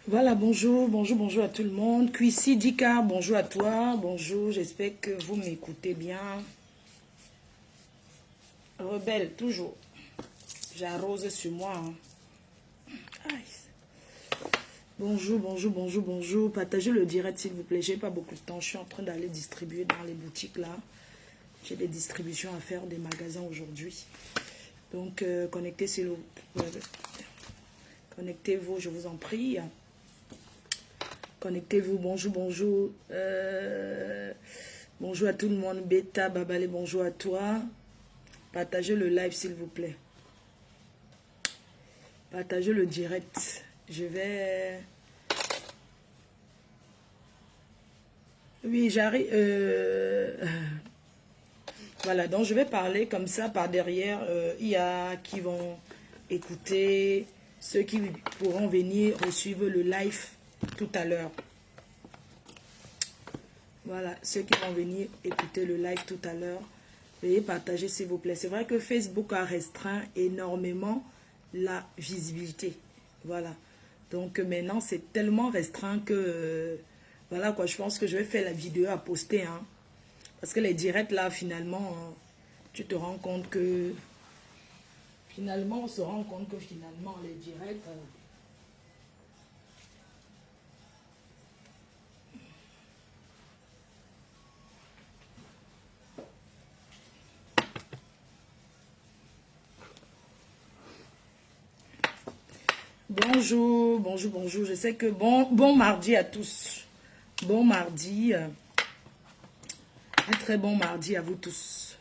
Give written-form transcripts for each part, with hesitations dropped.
Voilà, bonjour, bonjour, bonjour à tout le monde. Cuissi Dika, bonjour à toi, bonjour, j'espère que vous m'écoutez bien. Rebelle, toujours. J'arrose sur moi. Hein. Aïe. Bonjour, bonjour, bonjour, bonjour. Partagez le direct s'il vous plaît. J'ai pas beaucoup de temps. Je suis en train d'aller distribuer dans les boutiques là. J'ai des distributions à faire des magasins aujourd'hui. Donc, connectez-vous, je vous en prie. Connectez-vous, bonjour, bonjour. Bonjour à tout le monde. Beta, Babale, bonjour à toi. Partagez le live s'il vous plaît. Partagez le direct. Je vais... Oui, j'arrive... Voilà, donc je vais parler comme ça par derrière. Il y a qui vont écouter, ceux qui pourront venir suivre le live tout à l'heure. Voilà, ceux qui vont venir écouter le live tout à l'heure. Veuillez partager s'il vous plaît. C'est vrai que Facebook a restreint énormément la visibilité. Voilà. Donc maintenant, c'est tellement restreint que... voilà quoi, je pense que je vais faire la vidéo à poster. Hein. Parce que les directs là, finalement, tu te rends compte que... Finalement, on se rend compte que finalement, les directs... Bonjour, bonjour, bonjour. Je sais que bon mardi à tous. Bon mardi. Un très bon mardi à vous tous.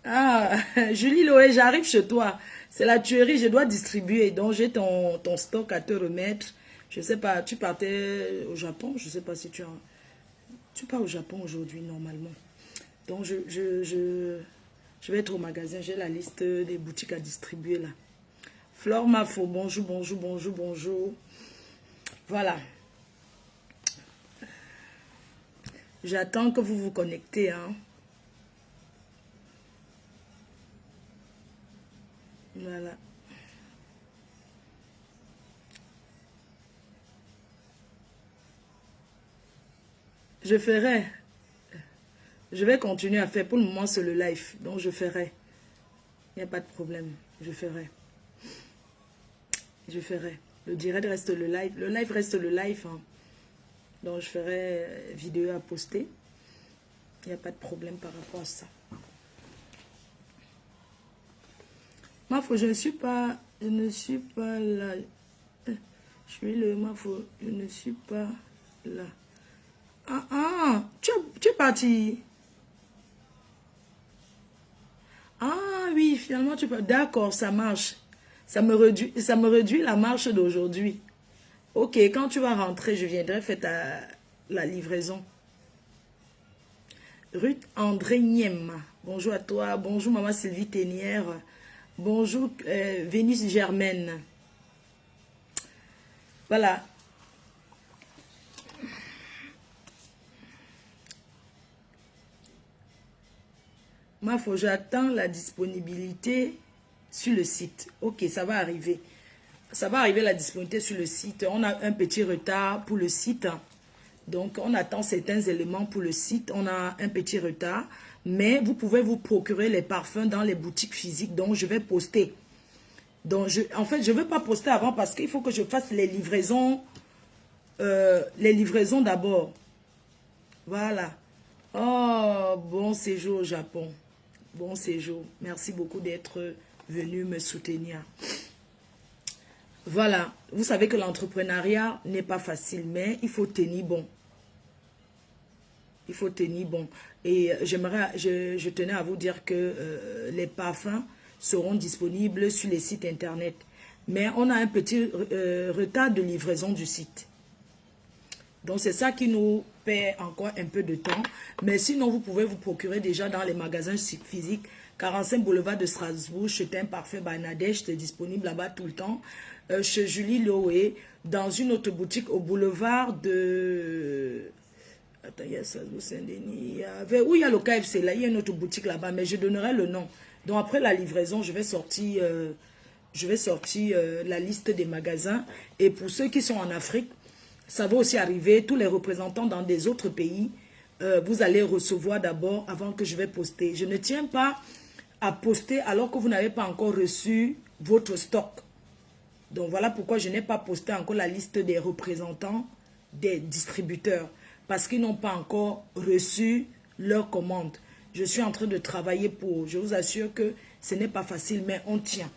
Ah, Julie Loé, j'arrive chez toi. C'est la tuerie, je dois distribuer. Donc, j'ai ton stock à te remettre. Je sais pas, tu partais au Japon. Je sais pas si tu pars au Japon aujourd'hui, normalement. Donc, je vais être au magasin. J'ai la liste des boutiques à distribuer là. Flore Mafo, bonjour, bonjour, bonjour, bonjour. Voilà. J'attends que vous vous connectez. Hein. Voilà. Je ferai. Je vais continuer à faire. Pour le moment, c'est le live. Donc, je ferai. Il n'y a pas de problème. Je ferai. Je ferai. Le direct reste le live. Le live reste le live. Hein. Donc, je ferai vidéo à poster. Il n'y a pas de problème par rapport à ça. Mafo, je ne suis pas là. Je suis le Mafo, je ne suis pas là. Tu es parti. Ah oui, finalement tu peux. D'accord, ça marche. Ça me réduit la marche d'aujourd'hui. Ok, quand tu vas rentrer, je viendrai faire la livraison. Ruth André Niem. Bonjour à toi. Bonjour maman Sylvie Ténière. Bonjour Vénus Germaine. Voilà. Moi, faut j'attends la disponibilité sur le site. Ok, ça va arriver. Ça va arriver la disponibilité sur le site. On a un petit retard pour le site. Donc, on attend certains éléments pour le site. On a un petit retard. Mais vous pouvez vous procurer les parfums dans les boutiques physiques. Donc, je vais poster. Donc, en fait, je ne veux pas poster avant parce qu'il faut que je fasse les livraisons. Les livraisons d'abord. Voilà. Oh, bon séjour au Japon. Bon séjour. Merci beaucoup d'être venu me soutenir. Voilà. Vous savez que l'entrepreneuriat n'est pas facile, mais il faut tenir bon. Il faut tenir bon. Et je tenais à vous dire que les parfums seront disponibles sur les sites internet. Mais on a un petit retard de livraison du site. Donc, c'est ça qui nous perd encore un peu de temps. Mais sinon, vous pouvez vous procurer déjà dans les magasins physiques. 45 boulevard de Strasbourg, chez un parfum Bangladesh, c'est disponible là-bas tout le temps. Chez Julie Loé, dans une autre boutique au boulevard de... Attends, il y a Strasbourg Saint-Denis. Où il y a le KFC, là, il y a une autre boutique là-bas, mais je donnerai le nom. Donc, après la livraison, je vais sortir Je vais sortir la liste des magasins. Et pour ceux qui sont en Afrique, ça va aussi arriver. Tous les représentants dans des autres pays, vous allez recevoir d'abord avant que je vais poster. Je ne tiens pas à poster alors que vous n'avez pas encore reçu votre stock. Donc voilà pourquoi je n'ai pas posté encore la liste des représentants des distributeurs. Parce qu'ils n'ont pas encore reçu leur commande. Je suis en train de travailler pour. Je vous assure que ce n'est pas facile, mais on tient.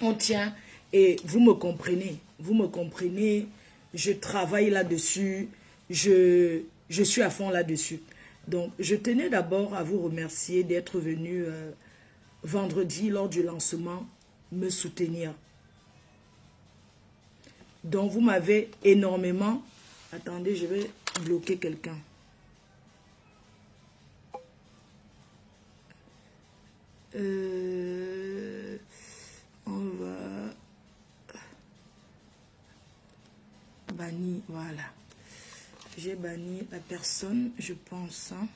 On tient et vous me comprenez. Vous me comprenez. Je travaille là-dessus. Je suis à fond là-dessus. Donc, je tenais d'abord à vous remercier d'être venu vendredi lors du lancement me soutenir. Donc, vous m'avez énormément... Attendez, je vais bloquer quelqu'un. On va bannir, voilà. J'ai banni la personne, je pense. Hein.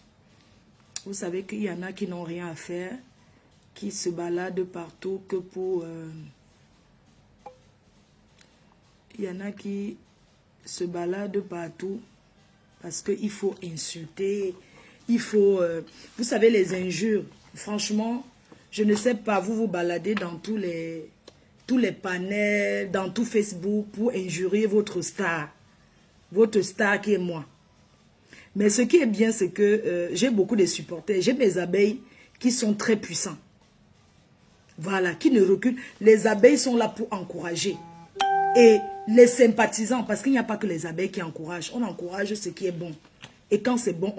Vous savez qu'il y en a qui n'ont rien à faire, qui se baladent partout que pour... il y en a qui se baladent partout parce qu'il faut insulter, il faut... vous savez, les injures, franchement... Je ne sais pas, vous vous baladez dans tous les panels, dans tout Facebook pour injurier votre star qui est moi. Mais ce qui est bien, c'est que j'ai beaucoup de supporters. J'ai mes abeilles qui sont très puissants. Voilà, qui ne reculent. Les abeilles sont là pour encourager. Et les sympathisants, parce qu'il n'y a pas que les abeilles qui encouragent. On encourage ce qui est bon. Et quand c'est bon,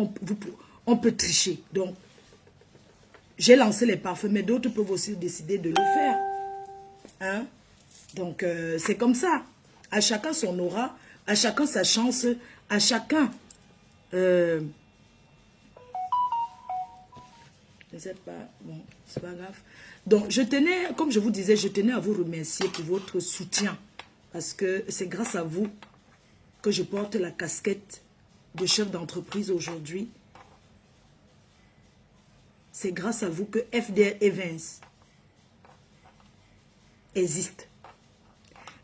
on peut tricher. Donc, j'ai lancé les parfums, mais d'autres peuvent aussi décider de le faire. Hein? Donc, c'est comme ça. À chacun son aura, à chacun sa chance, à chacun... je ne sais pas, bon, c'est pas grave. Donc, je tenais, comme je vous disais, je tenais à vous remercier pour votre soutien. Parce que c'est grâce à vous que je porte la casquette de chef d'entreprise aujourd'hui. C'est grâce à vous que FDL Events existe.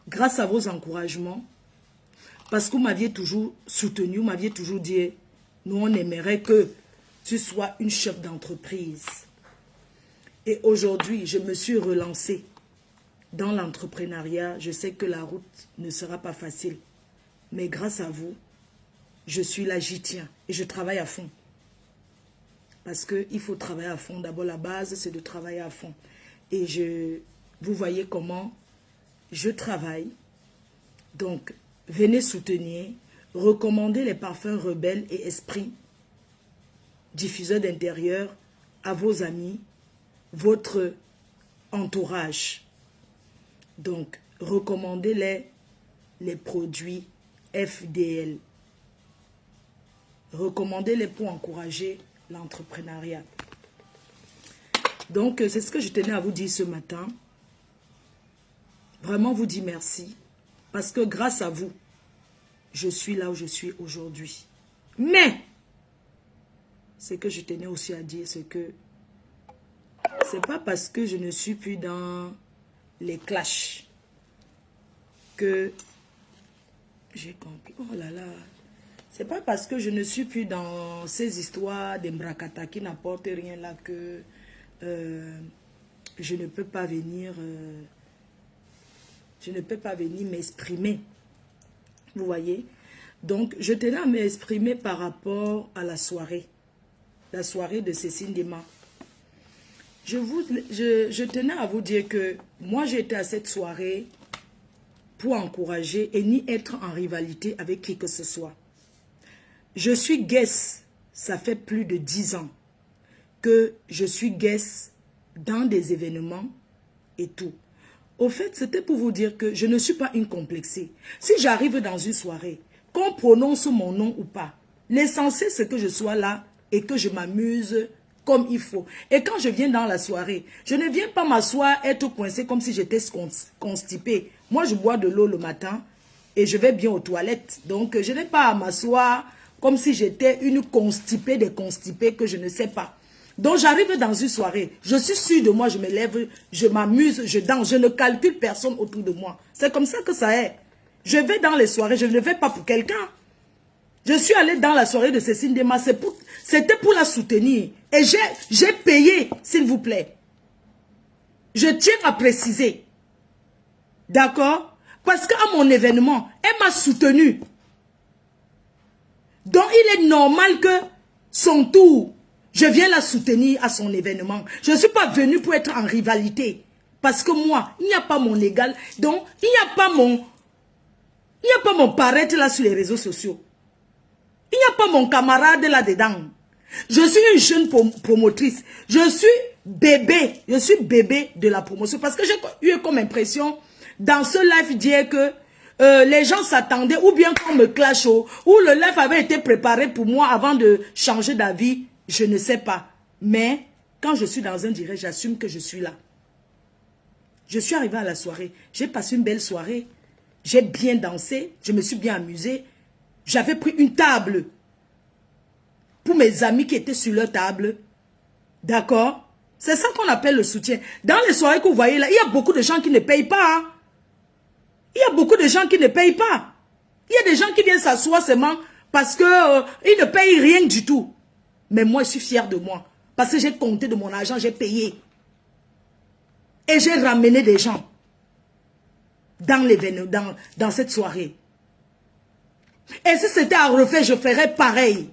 Grâce à vos encouragements, parce que vous m'aviez toujours soutenu, vous m'aviez toujours dit, nous on aimerait que tu sois une chef d'entreprise. Et aujourd'hui, je me suis relancée dans l'entrepreneuriat. Je sais que la route ne sera pas facile. Mais grâce à vous, je suis là, j'y tiens. Et je travaille à fond. Parce qu'il faut travailler à fond. D'abord, la base, c'est de travailler à fond. Et vous voyez comment je travaille. Donc, venez soutenir, recommander les parfums Rebelle et Esprit, diffuseurs d'intérieur, à vos amis, votre entourage. Donc, recommandez les produits FDL. Recommandez-les pour encourager l'entrepreneuriat. Donc, c'est ce que je tenais à vous dire ce matin. Vraiment vous dire merci. Parce que grâce à vous, je suis là où je suis aujourd'hui. Mais, ce que je tenais aussi à dire, c'est que c'est pas parce que je ne suis plus dans les clashs que j'ai compris. Oh là là. C'est pas parce que je ne suis plus dans ces histoires d'Embrakata qui n'apportent rien là que je ne peux pas venir m'exprimer. Vous voyez? Donc, je tenais à m'exprimer par rapport à la soirée de Cécile Dima. Je tenais à vous dire que moi, j'ai été à cette soirée pour encourager et ni être en rivalité avec qui que ce soit. Je suis guest, ça fait plus de 10 ans que je suis guest dans des événements et tout. Au fait, c'était pour vous dire que je ne suis pas une complexée. Si j'arrive dans une soirée, qu'on prononce mon nom ou pas, l'essentiel c'est que je sois là et que je m'amuse comme il faut. Et quand je viens dans la soirée, je ne viens pas m'asseoir, être coincé comme si j'étais constipée. Moi, je bois de l'eau le matin et je vais bien aux toilettes. Donc, je n'ai pas à m'asseoir comme si j'étais une constipée des constipés que je ne sais pas. Donc j'arrive dans une soirée, je suis sûre de moi, je me lève, je m'amuse, je danse, je ne calcule personne autour de moi. C'est comme ça que ça est. Je vais dans les soirées, je ne vais pas pour quelqu'un. Je suis allée dans la soirée de Cécile Dema, c'était pour la soutenir. Et j'ai payé, s'il vous plaît. Je tiens à préciser. D'accord? Parce qu'à mon événement, elle m'a soutenu. Donc il est normal que son tour, je viens la soutenir à son événement. Je ne suis pas venue pour être en rivalité. Parce que moi, il n'y a pas mon égal. Donc, il n'y a pas mon paraître là sur les réseaux sociaux. Il n'y a pas mon camarade là-dedans. Je suis une jeune promotrice. Je suis bébé. Je suis bébé de la promotion. Parce que j'ai eu comme impression, dans ce live, dire que les gens s'attendaient, ou bien qu'on me clash, ou le live avait été préparé pour moi avant de changer d'avis. Je ne sais pas. Mais quand je suis dans un direct, j'assume que je suis là. Je suis arrivée à la soirée. J'ai passé une belle soirée. J'ai bien dansé. Je me suis bien amusée. J'avais pris une table pour mes amis qui étaient sur leur table. D'accord? C'est ça qu'on appelle le soutien. Dans les soirées que vous voyez là, il y a beaucoup de gens qui ne payent pas. Hein? Il y a beaucoup de gens qui ne payent pas. Il y a des gens qui viennent s'asseoir seulement parce qu'ils ne payent rien du tout. Mais moi, je suis fière de moi. Parce que j'ai compté de mon argent, j'ai payé. Et j'ai ramené des gens dans cette soirée. Et si c'était à refaire, je ferais pareil.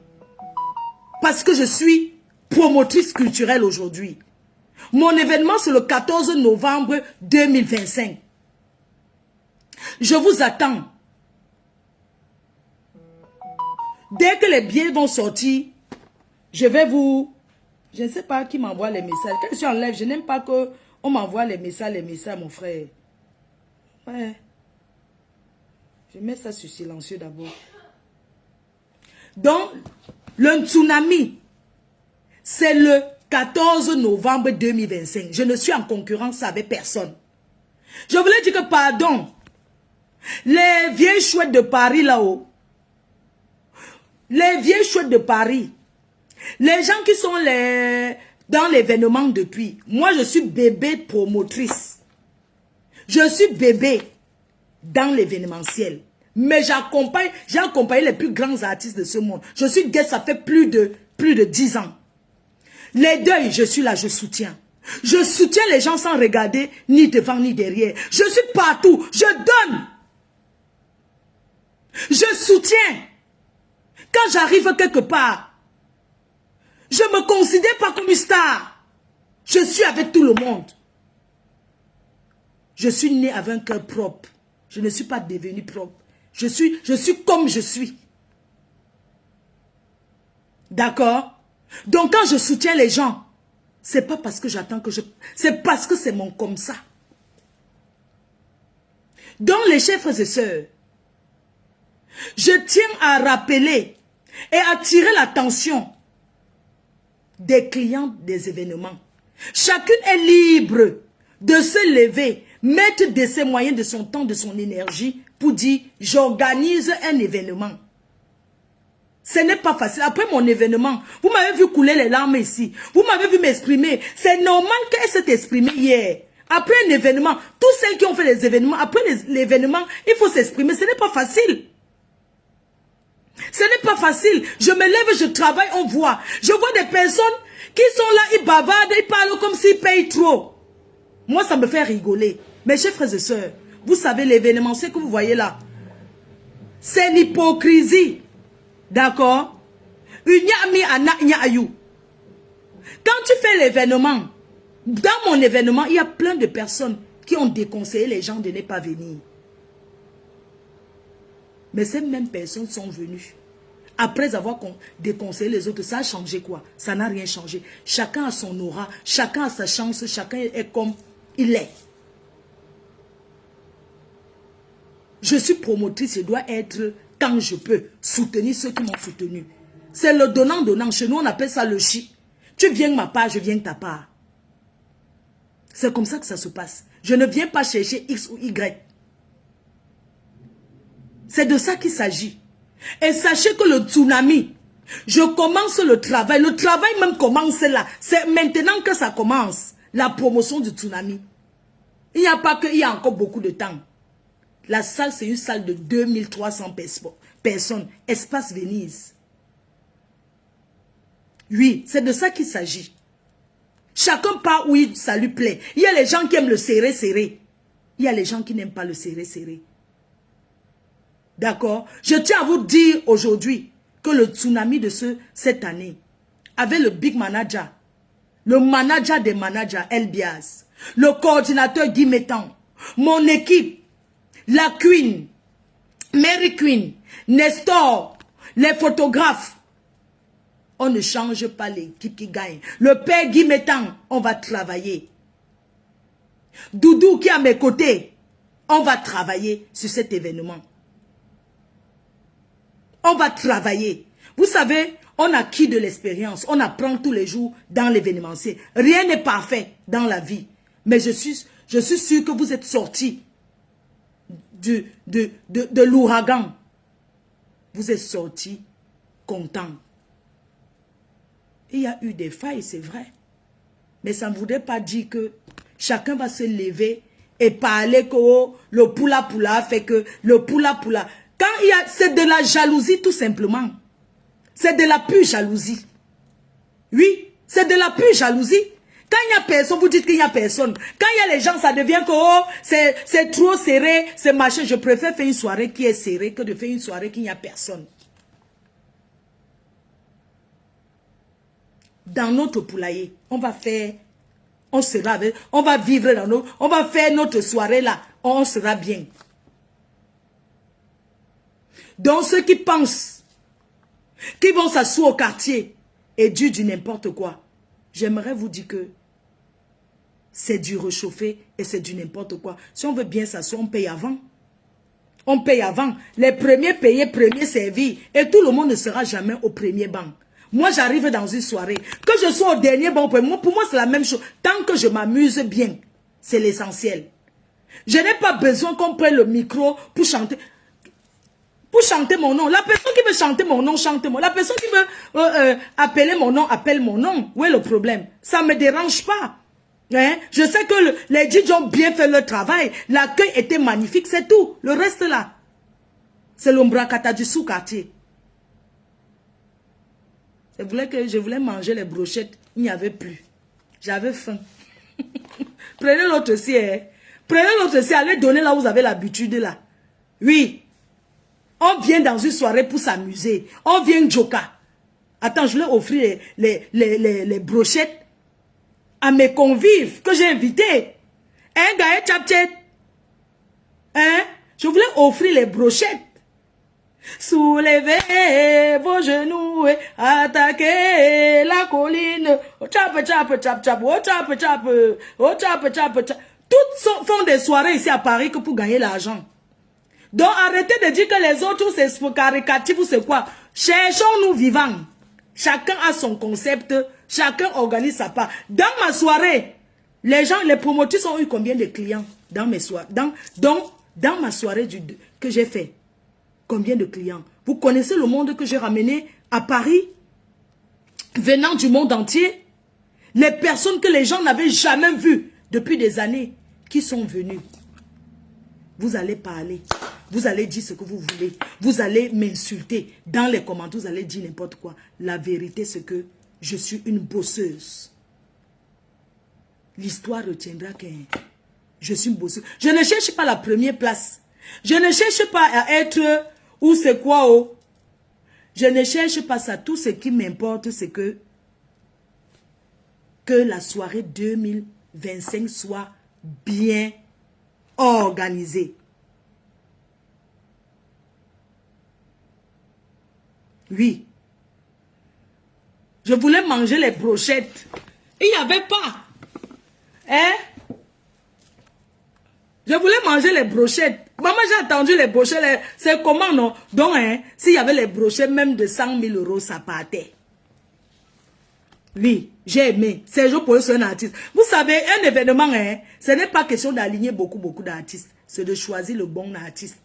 Parce que je suis promotrice culturelle aujourd'hui. Mon événement, c'est le 14 novembre 2025. Je vous attends. Dès que les billets vont sortir, je vais vous... Je ne sais pas qui m'envoie les messages. Quand je suis en live, je n'aime pas qu'on m'envoie les messages, mon frère. Ouais. Je mets ça sur silencieux d'abord. Donc, le tsunami, c'est le 14 novembre 2025. Je ne suis en concurrence avec personne. Je voulais dire que, pardon, les vieilles chouettes de Paris là-haut, les vieilles chouettes de Paris, les gens qui sont dans l'événement depuis, moi je suis bébé promotrice. Je suis bébé dans l'événementiel. Mais j'ai accompagné les plus grands artistes de ce monde. Je suis guest, ça fait plus de 10 ans. Les deuils, je suis là, je soutiens. Je soutiens les gens sans regarder ni devant ni derrière. Je suis partout, je donne. Je soutiens. Quand j'arrive quelque part, je ne me considère pas comme une star. Je suis avec tout le monde. Je suis né avec un cœur propre. Je ne suis pas devenu propre. Je suis comme je suis. D'accord? Donc quand je soutiens les gens, c'est pas parce que j'attends que c'est parce que c'est mon comme ça. Donc les chers frères et sœurs, je tiens à rappeler et attirer l'attention des clients des événements. Chacune est libre de se lever, mettre de ses moyens, de son temps, de son énergie pour dire j'organise un événement. Ce n'est pas facile. Après mon événement, vous m'avez vu couler les larmes ici. Vous m'avez vu m'exprimer. C'est normal qu'elle s'est exprimée hier. Après un événement, tous celles qui ont fait les événements, après l'événement, il faut s'exprimer. Ce n'est pas facile. Ce n'est pas facile. Je me lève, je travaille, on voit. Je vois des personnes qui sont là, ils bavardent, ils parlent comme s'ils payent trop. Moi, ça me fait rigoler. Mes chers frères et sœurs, vous savez, l'événement, ce que vous voyez là, c'est l'hypocrisie. D'accord? Quand tu fais l'événement, dans mon événement, il y a plein de personnes qui ont déconseillé les gens de ne pas venir. Mais ces mêmes personnes sont venues. Après avoir déconseillé les autres, ça a changé quoi? Ça n'a rien changé. Chacun a son aura, chacun a sa chance, chacun est comme il est. Je suis promotrice, je dois être, quand je peux, soutenir ceux qui m'ont soutenu. C'est le donnant-donnant. Chez nous, on appelle ça le chi. Tu viens de ma part, je viens de ta part. C'est comme ça que ça se passe. Je ne viens pas chercher X ou Y. C'est de ça qu'il s'agit. Et sachez que le tsunami, Je commence le travail. Le travail même commence là. C'est maintenant que ça commence. La promotion du tsunami. Il n'y a pas que, il y a encore beaucoup de temps. La salle, c'est une salle de 2300 personnes. Espace Venise. Oui, c'est de ça qu'il s'agit. Chacun part où ça lui plaît. Il y a les gens qui aiment le serré. Il y a les gens qui n'aiment pas le serré. D'accord? Je tiens à vous dire aujourd'hui que le tsunami de cette année, avec le big manager, le manager des managers, Elbias, le coordinateur Guy Métan, mon équipe, la Queen, Mary Queen, Nestor, les photographes, on ne change pas l'équipe qui gagne. Le père Guy Métan, on va travailler. Doudou qui est à mes côtés, on va travailler sur cet événement. On va travailler. Vous savez, on acquis de l'expérience. On apprend tous les jours dans l'événementiel. Rien n'est parfait dans la vie. Mais je suis sûr que vous êtes sortis de l'ouragan. Vous êtes sortis contents. Il y a eu des failles, c'est vrai. Mais ça ne voudrait pas dire que chacun va se lever et parler que oh, le poula fait que le poula. Quand il y a, c'est de la jalousie tout simplement. C'est de la pure jalousie. Oui, c'est de la pure jalousie. Quand il n'y a personne, vous dites qu'il n'y a personne. Quand il y a les gens, ça devient que oh, c'est trop serré, c'est machin. Je préfère faire une soirée qui est serrée que de faire une soirée qui n'y a personne. Dans notre poulailler, on va vivre on va faire notre soirée là, on sera bien. Donc ceux qui pensent qu'ils vont s'asseoir au quartier et dire du n'importe quoi, j'aimerais vous dire que c'est du réchauffé et c'est du n'importe quoi. Si on veut bien s'asseoir, on paye avant. On paye avant. Les premiers payés, premiers servis. Et tout le monde ne sera jamais au premier banc. Moi, j'arrive dans une soirée. Que je sois au dernier banc, pour moi, c'est la même chose. Tant que je m'amuse bien, c'est l'essentiel. Je n'ai pas besoin qu'on prenne le micro pour chanter. Pour chanter mon nom. La personne qui veut chanter mon nom, chante mon nom. La personne qui veut appeler mon nom, appelle mon nom. Où est le problème? Ça ne me dérange pas. Hein? Je sais que les DJ ont bien fait leur travail. L'accueil était magnifique, c'est tout. Le reste là, c'est l'ombracata du sous-quartier. Je voulais manger les brochettes. Il n'y avait plus. J'avais faim. Prenez l'autre ci. Hein? Prenez l'autre ci. Allez donner là où vous avez l'habitude là. Oui. On vient dans une soirée pour s'amuser. On vient joker. Attends, je voulais offrir les brochettes à mes convives que j'ai invités. Hein, Gaël Chapchet? Hein? Je voulais offrir les brochettes. Soulevez vos genoux et attaquez la colline. Oh, chap, chap, chap, chap. Oh, chap, chap. Oh, chap, chap, chap. Toutes font des soirées ici à Paris que pour gagner l'argent. Donc arrêtez de dire que les autres c'est caricatif ou c'est quoi. Cherchons-nous vivants. Chacun a son concept. Chacun organise sa part. Dans ma soirée, les gens, les promoteurs ont eu combien de clients dans mes soirées? Dans ma soirée que j'ai fait. Combien de clients? Vous connaissez le monde que j'ai ramené à Paris? Venant du monde entier? Les personnes que les gens n'avaient jamais vues depuis des années qui sont venues. Vous allez parler. Vous allez dire ce que vous voulez. Vous allez m'insulter. Dans les commentaires, vous allez dire n'importe quoi. La vérité, c'est que je suis une bosseuse. L'histoire retiendra que je suis une bosseuse. Je ne cherche pas la première place. Je ne cherche pas à être... Ou c'est quoi, oh? Je ne cherche pas ça. Tout ce qui m'importe, c'est que la soirée 2025 soit bien organisée. Oui. Je voulais manger les brochettes. Il n'y avait pas. Hein? Je voulais manger les brochettes. Maman, j'ai attendu les brochettes. C'est comment, non? Donc, hein, s'il y avait les brochettes, même de 100 000 €, ça partait. Oui, j'ai aimé. C'est jour pour un artiste. Vous savez, un événement, hein, ce n'est pas question d'aligner beaucoup d'artistes. C'est de choisir le bon artiste.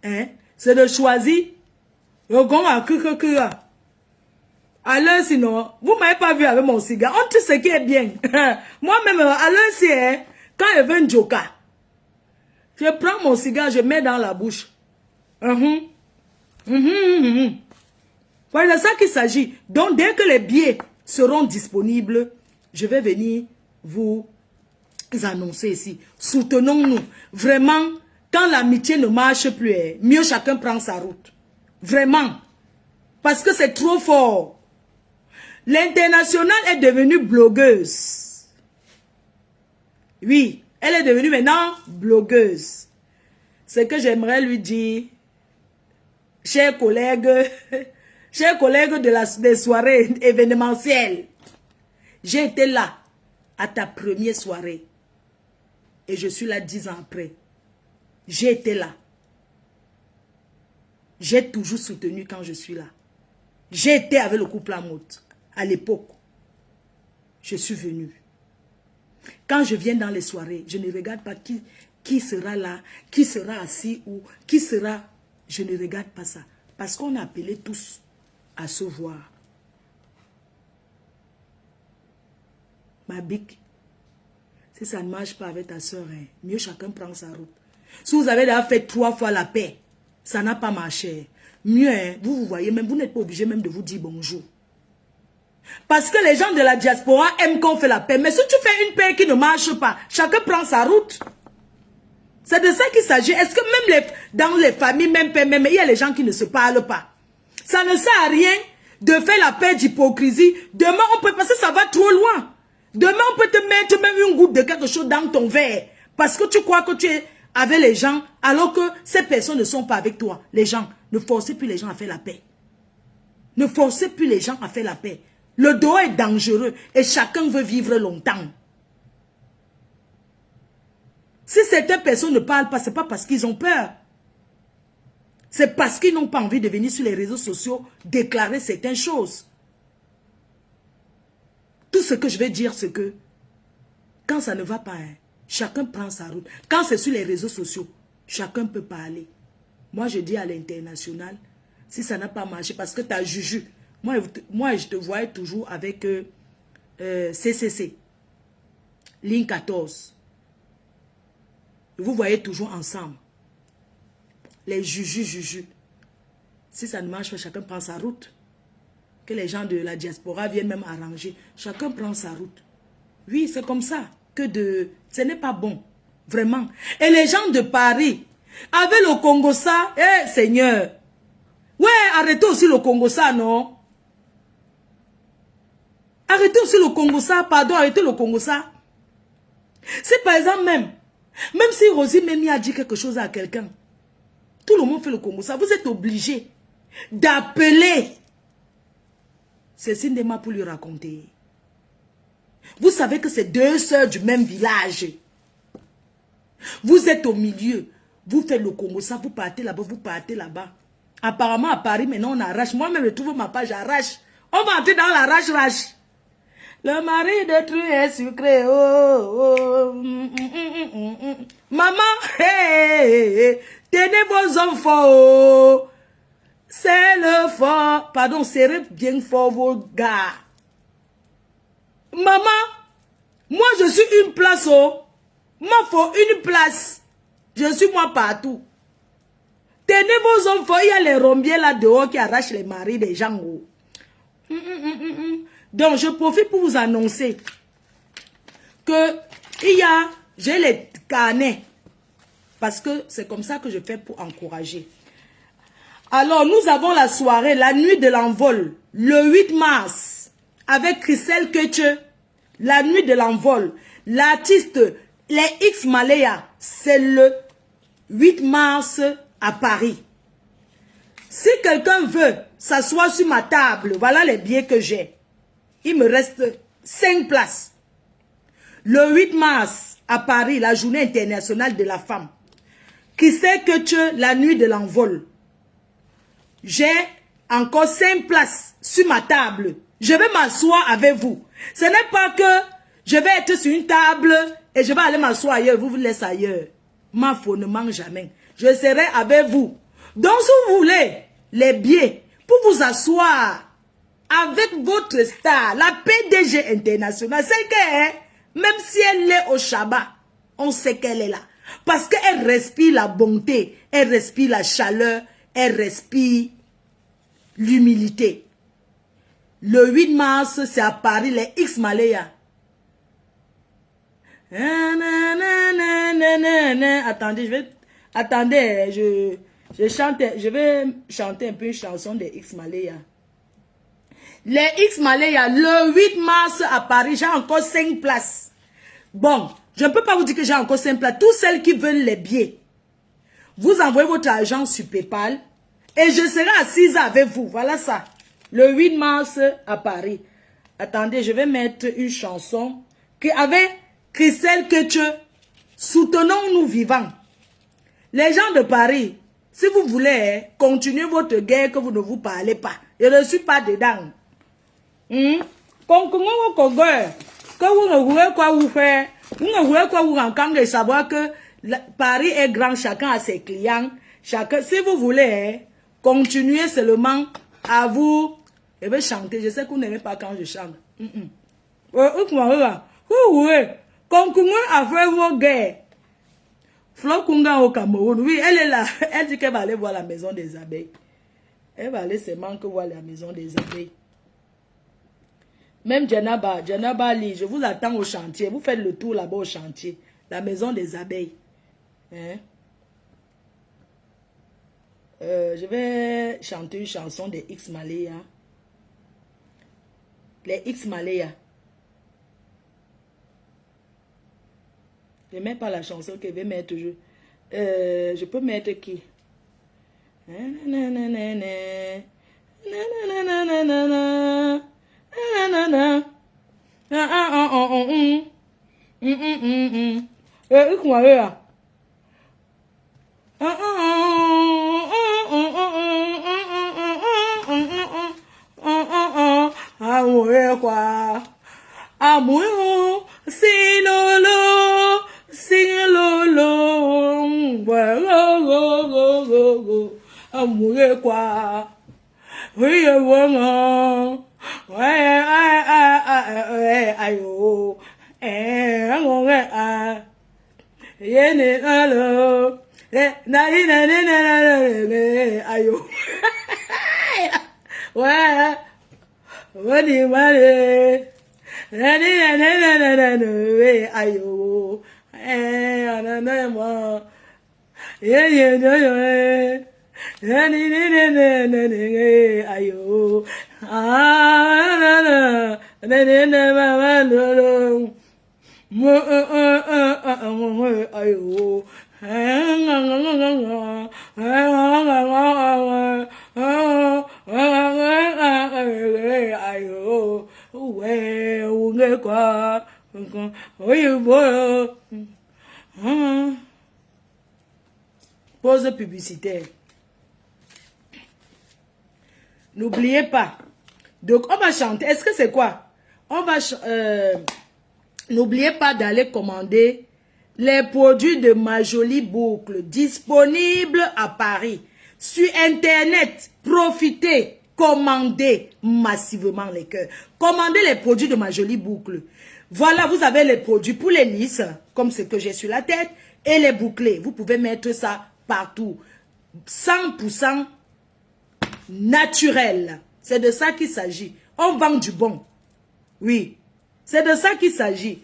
Hein? C'est de choisir le bon artiste. À l'heure, sinon, vous ne m'avez pas vu avec mon cigare. On tout ce qui est bien. Moi-même, à l'heure, c'est quand je veux un joker. Je prends mon cigare, je mets dans la bouche. Voilà, c'est ça qu'il s'agit. Donc, dès que les billets seront disponibles, je vais venir vous annoncer ici. Soutenons-nous. Vraiment, quand l'amitié ne marche plus, mieux chacun prend sa route. Vraiment. Parce que c'est trop fort. L'international est devenue blogueuse. Oui, elle est devenue maintenant blogueuse. Ce que j'aimerais lui dire, chers collègues des soirées événementielles, j'ai été là à ta première soirée et je suis là 10 ans après. J'ai été là. J'ai toujours soutenu quand je suis là. J'ai été avec le couple Lamotte à l'époque. Je suis venue. Quand je viens dans les soirées, je ne regarde pas qui sera là, qui sera assis ou qui sera... Je ne regarde pas ça. Parce qu'on a appelé tous à se voir. Ma bique, si ça ne marche pas avec ta soeur, mieux chacun prend sa route. Si vous avez déjà fait 3 fois la paix, ça n'a pas marché. Mieux, vous voyez, même vous n'êtes pas obligé même de vous dire bonjour. Parce que les gens de la diaspora aiment qu'on fait la paix. Mais si tu fais une paix qui ne marche pas, chacun prend sa route. C'est de ça qu'il s'agit. Est-ce que même dans les familles, même il y a les gens qui ne se parlent pas. Ça ne sert à rien de faire la paix d'hypocrisie. Demain, on peut passer, ça va trop loin. Demain, on peut te mettre même une goutte de quelque chose dans ton verre. Parce que tu crois que tu es avec les gens, alors que ces personnes ne sont pas avec toi. Les gens, ne forcez plus les gens à faire la paix. Ne forcez plus les gens à faire la paix. Le dos est dangereux et chacun veut vivre longtemps. Si certaines personnes ne parlent pas, ce n'est pas parce qu'ils ont peur. C'est parce qu'ils n'ont pas envie de venir sur les réseaux sociaux déclarer certaines choses. Tout ce que je vais dire, c'est que quand ça ne va pas, chacun prend sa route. Quand c'est sur les réseaux sociaux, chacun peut parler. Moi, je dis à l'international, si ça n'a pas marché, parce que tu as Juju. Moi, je te voyais toujours avec CCC, ligne 14. Vous voyez toujours ensemble. Les Juju. Si ça ne marche pas, chacun prend sa route. Que les gens de la diaspora viennent même arranger. Chacun prend sa route. Oui, c'est comme ça. Ce n'est pas bon. Vraiment. Et les gens de Paris, avec le Congo ça, Seigneur. Ouais, arrêtez aussi le Congo ça, non? Arrêtez aussi le Congo ça, pardon, arrêtez le Congo ça. C'est par exemple même si Rosie Memi a dit quelque chose à quelqu'un, tout le monde fait le Congo ça, vous êtes obligé d'appeler Cécile Ndema pour lui raconter. Vous savez que c'est 2 sœurs du même village. Vous êtes au milieu, vous faites le Congo ça, vous partez là-bas, vous partez là-bas. Apparemment à Paris, maintenant on arrache. Moi-même je trouve ma page, j'arrache. On va entrer dans l'arrache-rache. Le mari de Tru est sucré. Maman, tenez vos enfants. C'est le fort. Pardon, serrez bien fort vos gars. Maman, moi je suis une place. Moi faut une place. Je suis moi partout. Tenez vos enfants. Il y a les rombiers là dehors qui arrachent les maris des gens. Donc, je profite pour vous annoncer que j'ai les carnets. Parce que c'est comme ça que je fais pour encourager. Alors, nous avons la soirée, la nuit de l'envol, le 8 mars, avec Christelle Ketche, la nuit de l'envol. L'artiste, les X Malaya, c'est le 8 mars à Paris. Si quelqu'un veut s'asseoir sur ma table, voilà les billets que j'ai. Il me reste 5 places. Le 8 mars, à Paris, la journée internationale de la femme. Qui sait que tu la nuit de l'envol. J'ai encore 5 places sur ma table. Je vais m'asseoir avec vous. Ce n'est pas que je vais être sur une table et je vais aller m'asseoir ailleurs. Vous vous laissez ailleurs. Ma faux ne mange jamais. Je serai avec vous. Donc, si vous voulez les billets pour vous asseoir avec votre star, la PDG internationale. C'est que, même si elle est au Shabbat, on sait qu'elle est là. Parce qu'elle respire la bonté, elle respire la chaleur, elle respire l'humilité. Le 8 mars, c'est à Paris, les X Malaya. Attendez, je vais chanter un peu une chanson des X Malaya. Les X Malaya, le 8 mars à Paris, j'ai encore 5 places. Bon, je ne peux pas vous dire que j'ai encore 5 places. Tous celles qui veulent les billets, vous envoyez votre argent sur PayPal et je serai assise avec vous. Voilà ça. Le 8 mars à Paris. Attendez, je vais mettre une chanson qui avait Christelle Ketche. Soutenons-nous vivants. Les gens de Paris, si vous voulez, continuez votre guerre que vous ne vous parlez pas. Je ne suis pas dedans. Concluons votre guerre. Que vous ne voulez quoi vous faire. Vous ne voulez quoi vous rencontrer et savoir que Paris est grand, chacun a ses clients. Chacun, si vous voulez, continuez seulement à vous. Je vais chanter. Je sais que vous n'aimez pas quand je chante. Vous voulez, continuez à faire vos guerres. Flo Kunga au Cameroun, oui, elle est là. Elle dit qu'elle va aller voir la maison des abeilles. Elle va aller seulement que voir la maison des abeilles. Même Djanaba Lee, je vous attends au chantier. Vous faites le tour là-bas au chantier. La maison des abeilles. Hein? Je vais chanter une chanson des X Malaya. Les X Malaya. Je ne mets pas la chanson que je vais mettre. Je peux mettre qui? Amour, si lolo, sing lolo, amour quoi, oui bon, ouais ayo, yene alo, ayo, ouais, wadi wadi. Ayo, quoi? Pause publicitaire. N'oubliez pas. Donc, on va chanter. Est-ce que c'est quoi? On va... N'oubliez pas d'aller commander les produits de Ma Jolie Boucle disponibles à Paris. Sur Internet, profitez, commandez massivement les cœurs. Commandez les produits de Ma Jolie Boucle. Voilà, vous avez les produits pour les lisses, comme ce que j'ai sur la tête, et les bouclés. Vous pouvez mettre ça partout. 100% naturel. C'est de ça qu'il s'agit. On vend du bon. Oui, c'est de ça qu'il s'agit.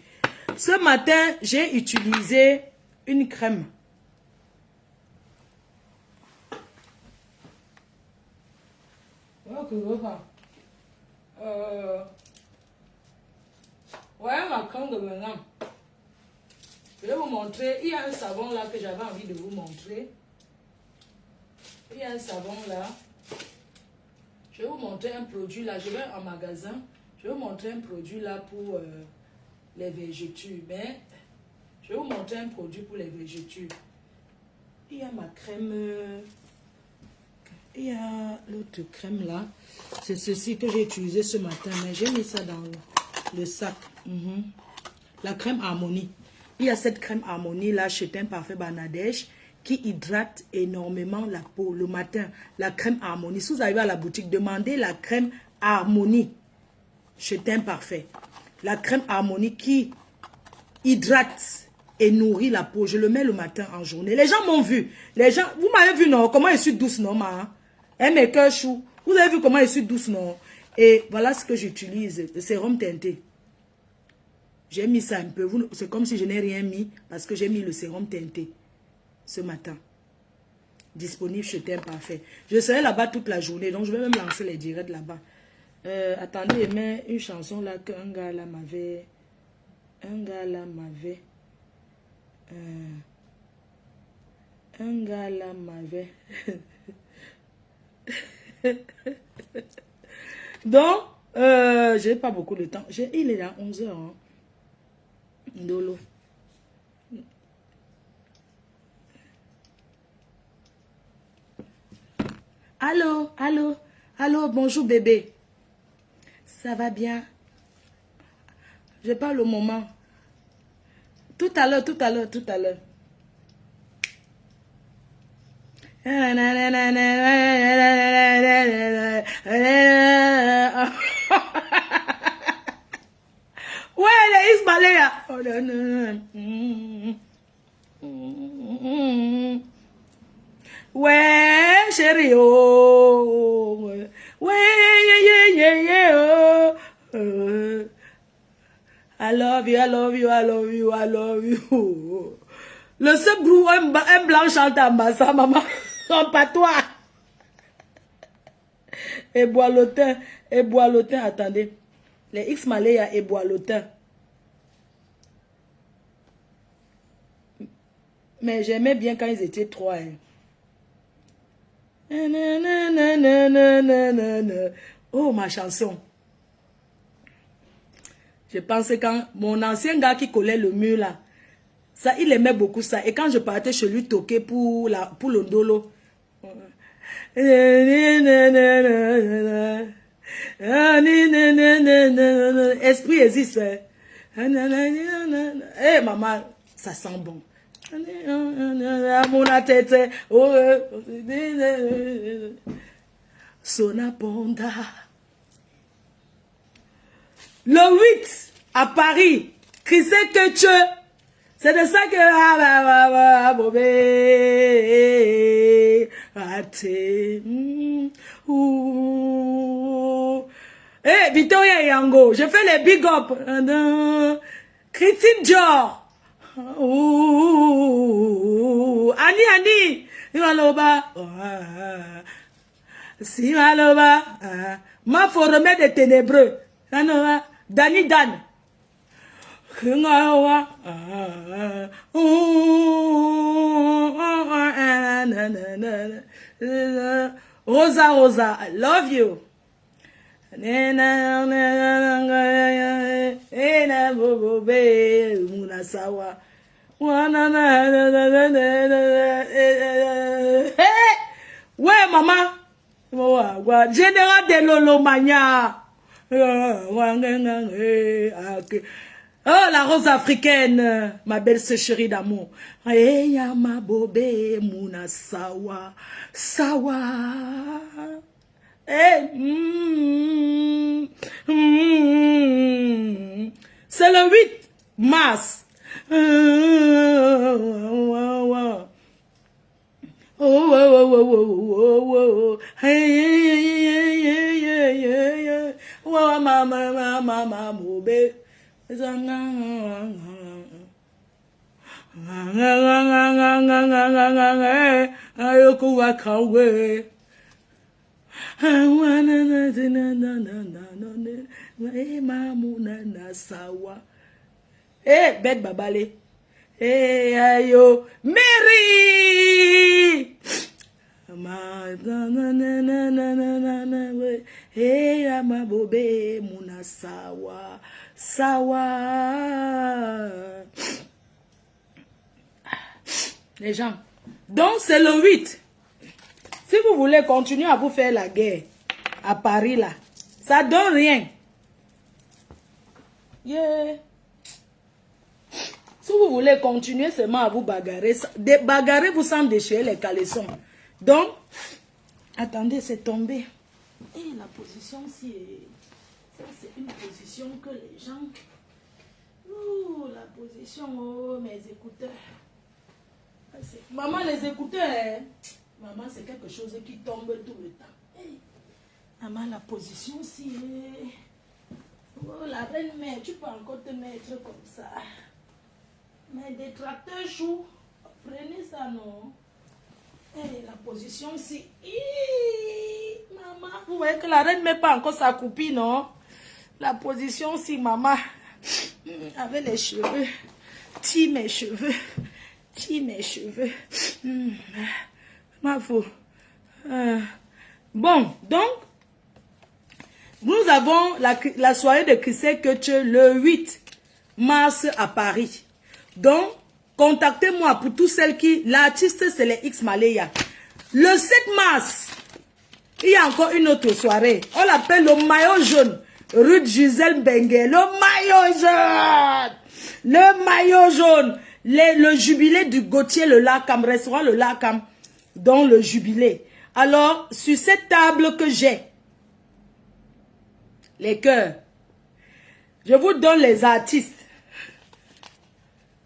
Ce matin, j'ai utilisé une crème. Ouais, ma crème de maintenant. Je vais vous montrer. Il y a un savon là que j'avais envie de vous montrer. Il y a un savon là. Je vais vous montrer un produit là. Je vais en magasin. Je vais vous montrer un produit là pour les végétures. Mais je vais vous montrer un produit pour les végétures. Il y a ma crème. Il y a l'autre crème là. C'est ceci que j'ai utilisé ce matin. Mais j'ai mis ça dans le sac. La crème Harmonie. Il y a cette crème Harmonie là chez un parfait Banadèche qui hydrate énormément la peau le matin. La crème Harmonie. Si vous arrivez à la boutique, demandez la crème Harmonie. Châtain parfait. La crème Harmonie qui hydrate et nourrit la peau. Je le mets le matin en journée. Les gens m'ont vu. Les gens, vous m'avez vu, non? Comment je suis douce, non, ma? Un make-up chou. Vous avez vu comment je suis douce, non? Et voilà ce que j'utilise. Le sérum teinté. J'ai mis ça un peu. C'est comme si je n'ai rien mis parce que j'ai mis le sérum teinté ce matin. Disponible chez Teint Parfait. Je serai là-bas toute la journée. Donc, je vais même lancer les directs là-bas. Attendez, il y a une chanson là qu'un gars là m'avait... Un gars là m'avait... Donc, j'ai pas beaucoup de temps. Il est là 11 h. Hein. Ndolo. Allô, allô, allô, bonjour bébé. Ça va bien? Je parle au moment. Tout à l'heure, tout à l'heure, tout à l'heure. Ouais, les Ismaléa. Ouais, chérie, oh. Ouais, oh. I love you, I love you, I love you, I love you. Le seul brou, un blanc chante en bassa, maman. En patois. Et boilotin, attendez. Les X-Maléa et boilotin. Mais j'aimais bien quand ils étaient trois. Hein. Oh, ma chanson. Je pensais quand mon ancien gars qui collait le mur là, ça, il aimait beaucoup ça. Et quand je partais chez lui toquer pour le dolo. Esprit existe. Eh maman, ça sent bon. Mon tête. Sonaponda. Le 8 à Paris, Chrissé Ketche. C'est de ça que Eh, Victoria Yango, je fais les big up. Christine Dior. Annie, Maloba. Si Maloba. Ma faut remettre des ténébreux. Danny Dan. Rosa, I love you. Ouais, maman. Général de Lolomania. Oh, la rose africaine, ma belle chérie d'amour. Eya ma bobe muna sawa, sawa. Eh, C'est le 8 mars. Mama mobe. Eh, bête babale. Eh, ayo, Mary. Eh, ma bobe, muna sawa. Sawa. Les gens. Donc, c'est le 8. Si vous voulez continuer à vous faire la guerre à Paris, là, ça donne rien. Yeah. Si vous voulez continuer seulement à vous bagarrer, bagarrer vous sans déchirer les caleçons. Donc, attendez, c'est tombé. Et la position aussi, c'est une position que les gens... Ouh, la position, oh, mes écouteurs. Maman, les écouteurs, hein? Maman, c'est quelque chose qui tombe tout le temps. Hey. Maman, la position aussi. Oh, la reine-mère, tu peux encore te mettre comme ça. Mais des tracteurs choux, prenez ça, non? Hey, la position aussi. Maman, vous voyez que la reine ne met pas encore sa copine, non? La position aussi, maman. Avec les cheveux. Tire mes cheveux. Tire mes cheveux. Ma faux. Bon, donc, nous avons la soirée de Chrissy Kutch le 8 mars à Paris. Donc, contactez-moi pour tous celles qui... L'artiste, c'est les X Malaya. Le 7 mars, il y a encore une autre soirée. On l'appelle le maillot jaune. Ruth Gisèle Bengue. Le maillot jaune. Le maillot jaune. Le jubilé du Gauthier Le Lacam. Restaurant Le Lacam. Dans le jubilé. Alors, sur cette table que j'ai, les cœurs, je vous donne les artistes.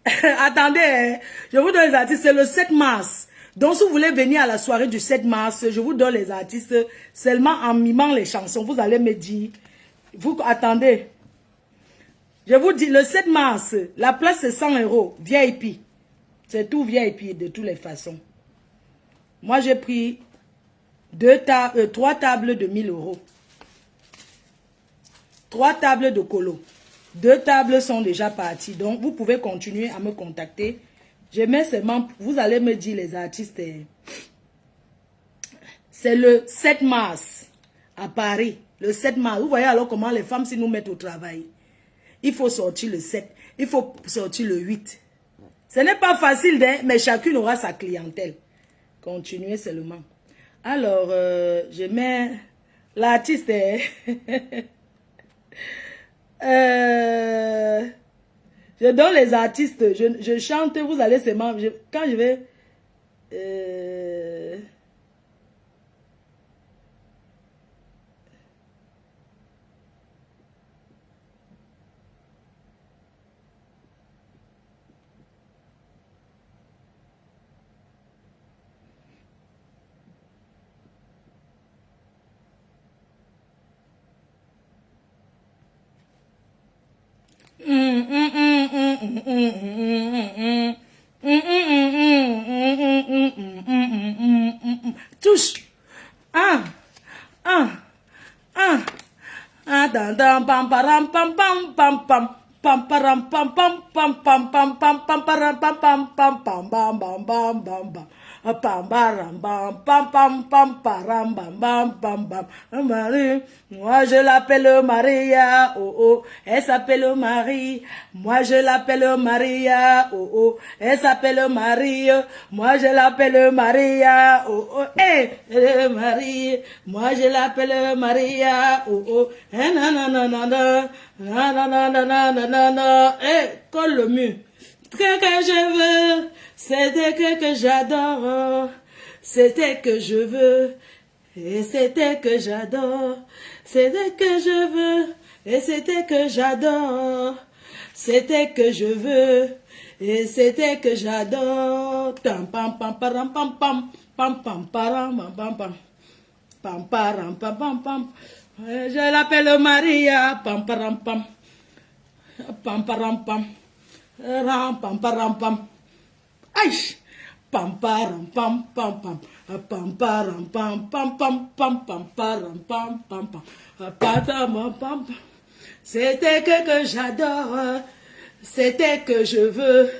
Attendez, hein. Je vous donne les artistes, c'est le 7 mars. Donc, si vous voulez venir à la soirée du 7 mars, je vous donne les artistes seulement en mimant les chansons. Vous allez me dire, vous attendez. Je vous dis, le 7 mars, la place c'est 100 € VIP. C'est tout VIP de toutes les façons. Moi, j'ai pris 3 tables de 1000 €. 3 tables de colo. 2 tables sont déjà parties. Donc, vous pouvez continuer à me contacter. Je mets seulement... Vous allez me dire les artistes. C'est le 7 mars à Paris. Le 7 mars. Vous voyez alors comment les femmes, si nous mettent au travail. Il faut sortir le 7. Il faut sortir le 8. Ce n'est pas facile, mais chacune aura sa clientèle. Continuez seulement. Alors, je mets l'artiste... je donne les artistes, je chante, vous allez seulement, quand je vais, touche. Un. Pam pam pam pam pam pam. Pam pam pam pam pam pam pam pam pam pam pam pam pam pam bam bam bam bam bam. Pam bam bam pam pam pam pam bam bam bam bam. Marie, moi je l'appelle Maria, oh oh, elle s'appelle Marie. Moi je l'appelle Maria, oh oh, elle s'appelle Marie. Moi je l'appelle Maria, oh oh, Marie. Moi je l'appelle Maria, oh oh, nanana. Colle le mur. Que je veux, c'était que j'adore, c'était que je veux, et c'était que j'adore, c'était que je veux, et c'était que j'adore, c'était que je veux, et c'était que j'adore. Pam pam pam pam pam pam pam pam pam pam pam pam pam pam pam. Je l'appelle Maria, pam pam pam pam pam pam. Ram pam pam pam. Aïe. Pam pam pam pam pam. Pam pam pam pam pam pam pam pam pam pam pam. C'était que j'adore. C'était que je veux.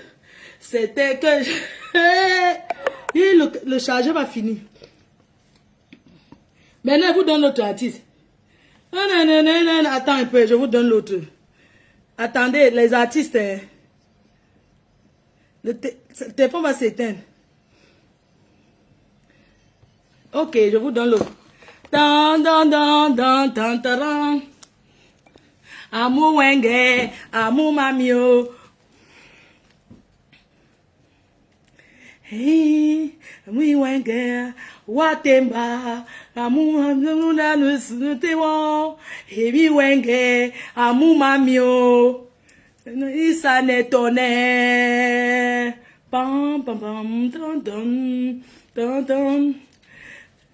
C'était que je... Et le chargeur va finir. Maintenant, je vous donne l'autre artiste. Attends un peu, je vous donne l'autre. Attendez, les artistes... Le téléphone va s'éteindre. Ok, je vous donne l'autre. Amu wenge, amu mamio. Oui, wenge, watemba, amuna nusutewo, oui, wenge, amumamio, isa netone, pam, pam, pam, ton, ton, ton, ton,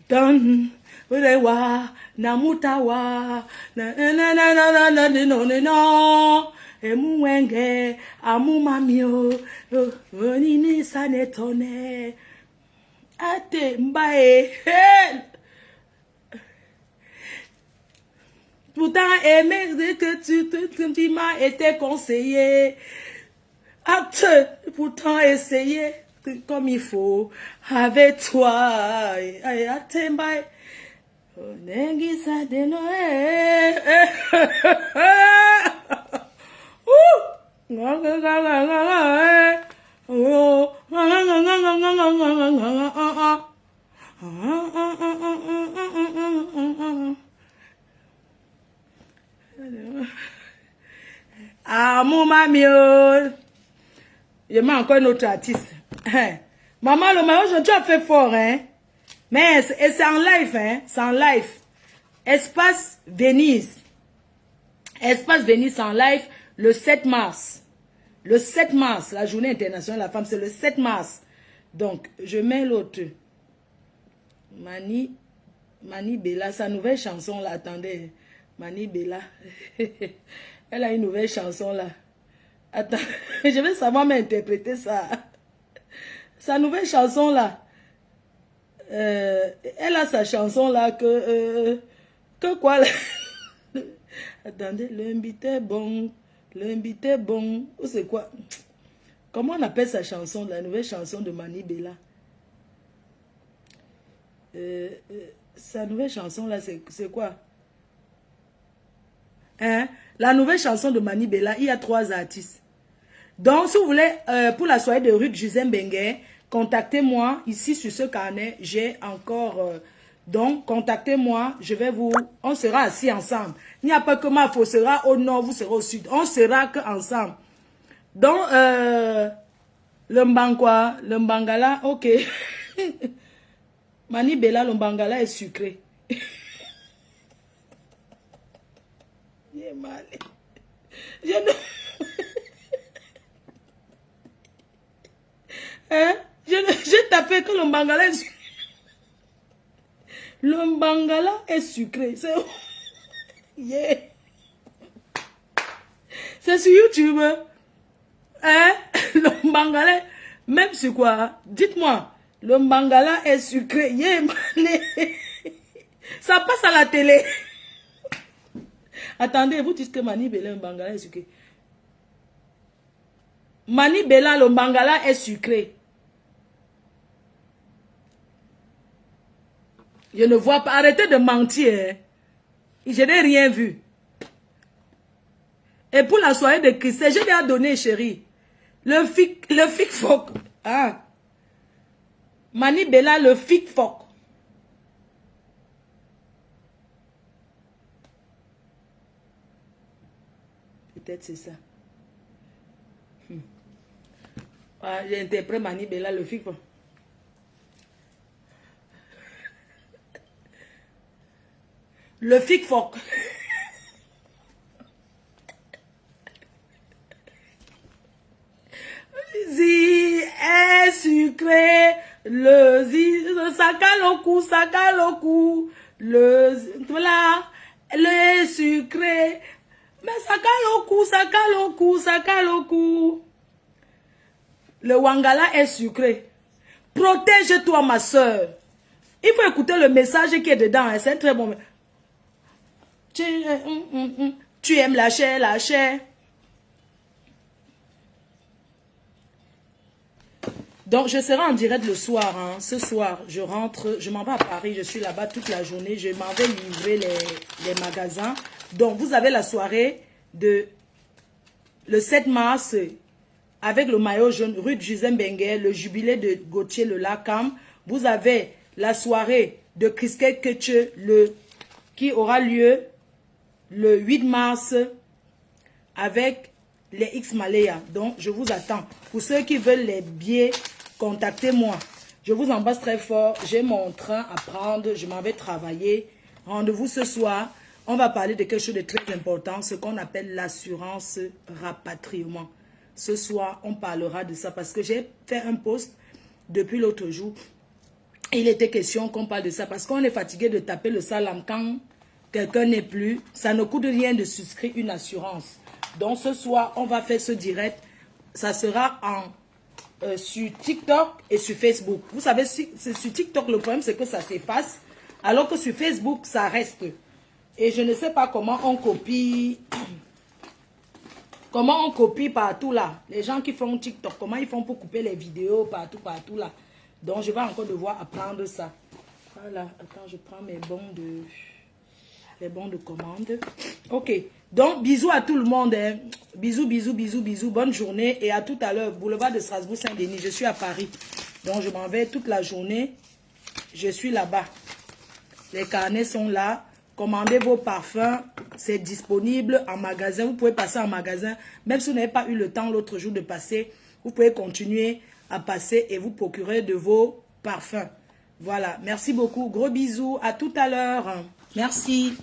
ton, urewa, namutawa, na na na na na na no no no. Emu wenge, amu mamio, nini sanetone, ate mbae, pourtant aimer que tu m'as été conseillé, acte, pourtant essayer comme il faut, avec toi, ate mbae, nengi sanetone, ah, mon mamio. Je mets encore une autre artiste. Maman, le maillot, tu as fait fort, hein. Mais c'est en live, hein. C'est en live. Espace Venise. Espace Venise en live le 7 mars. Le 7 mars, la journée internationale de la femme, c'est le 7 mars. Donc, je mets l'autre. Mani Bella, sa nouvelle chanson là, attendez. Mani Bella. Elle a une nouvelle chanson là. Attends, je vais savoir m'interpréter ça. Sa nouvelle chanson là. Elle a sa chanson là que quoi là? Attendez, l'invité bon. L'invité bon. Ou c'est quoi? Comment on appelle sa chanson, la nouvelle chanson de Mani Bella? Sa nouvelle chanson là, c'est quoi? Hein? La nouvelle chanson de Mani Bella, il y a 3 artistes. Donc, si vous voulez, pour la soirée de Ruth Gisèle Benguet, contactez-moi ici sur ce carnet. J'ai encore... donc, contactez-moi. Je vais vous... On sera assis ensemble. Il n'y a pas que ma faux sera au nord, vous serez au sud. On sera que ensemble. Donc, le Mbangwa, le Mbangala, ok. Mani Bella, le Mbangala est sucré. Il est mal. Je ne... Hein? J'ai tapé que le Mbangala est sucré. Le Mbangala est sucré. C'est yeah. C'est sur YouTube. Hein? Le Mbangala, même sur quoi? Dites-moi. Le Mbangala est sucré. Yeah, ça passe à la télé. Attendez, vous dites que Mani Bella, le Mbangala est sucré. Mani Bella, le Mbangala est sucré. Je ne vois pas. Arrêtez de mentir. Je n'ai rien vu. Et pour la soirée de Christelle, je l'ai donné, chérie. Le fic foc. Ah. Mani Bella, le fic foc. Peut-être c'est ça. Ah, j'interprète Mani Bella, le fic foc. Le fic foc. Zi est sucré. Le sakaloku. Voilà. Le sucré. Mais sakaloku. Le Wangala est sucré. Protège-toi, ma soeur. Il faut écouter le message qui est dedans. Hein. C'est très bon. Tu aimes la chair. Donc, je serai en direct le soir. Hein. Ce soir, je rentre, je m'en vais à Paris. Je suis là-bas toute la journée. Je m'en vais livrer les magasins. Donc, vous avez la soirée de le 7 mars avec le maillot jaune, Ruth Gisèle Benguet, le jubilé de Gauthier Le Lacam. Vous avez la soirée de Christelle Ketche, qui aura lieu le 8 mars avec les X Malaya. Donc, je vous attends. Pour ceux qui veulent les billets contactez-moi. Je vous embrasse très fort. J'ai mon train à prendre. Je m'en vais travailler. Rendez-vous ce soir. On va parler de quelque chose de très important, ce qu'on appelle l'assurance rapatriement. Ce soir, on parlera de ça parce que j'ai fait un post depuis l'autre jour. Il était question qu'on parle de ça parce qu'on est fatigué de taper le salam quand quelqu'un n'est plus. Ça ne coûte rien de souscrire une assurance. Donc ce soir, on va faire ce direct. Ça sera sur TikTok et sur Facebook. Vous savez, sur TikTok, le problème, c'est que ça s'efface. Alors que sur Facebook, ça reste. Et je ne sais pas comment on copie. Comment on copie partout là. Les gens qui font TikTok, comment ils font pour couper les vidéos partout là. Donc, je vais encore devoir apprendre ça. Voilà. Attends, je prends mes bons de commande. Ok. Donc, bisous à tout le monde. Hein. Bisous, bisous, bisous, bisous. Bonne journée. Et à tout à l'heure. Boulevard de Strasbourg-Saint-Denis. Je suis à Paris. Donc, je m'en vais toute la journée. Je suis là-bas. Les carnets sont là. Commandez vos parfums. C'est disponible en magasin. Vous pouvez passer en magasin. Même si vous n'avez pas eu le temps l'autre jour de passer, vous pouvez continuer à passer et vous procurer de vos parfums. Voilà. Merci beaucoup. Gros bisous. À tout à l'heure. Merci.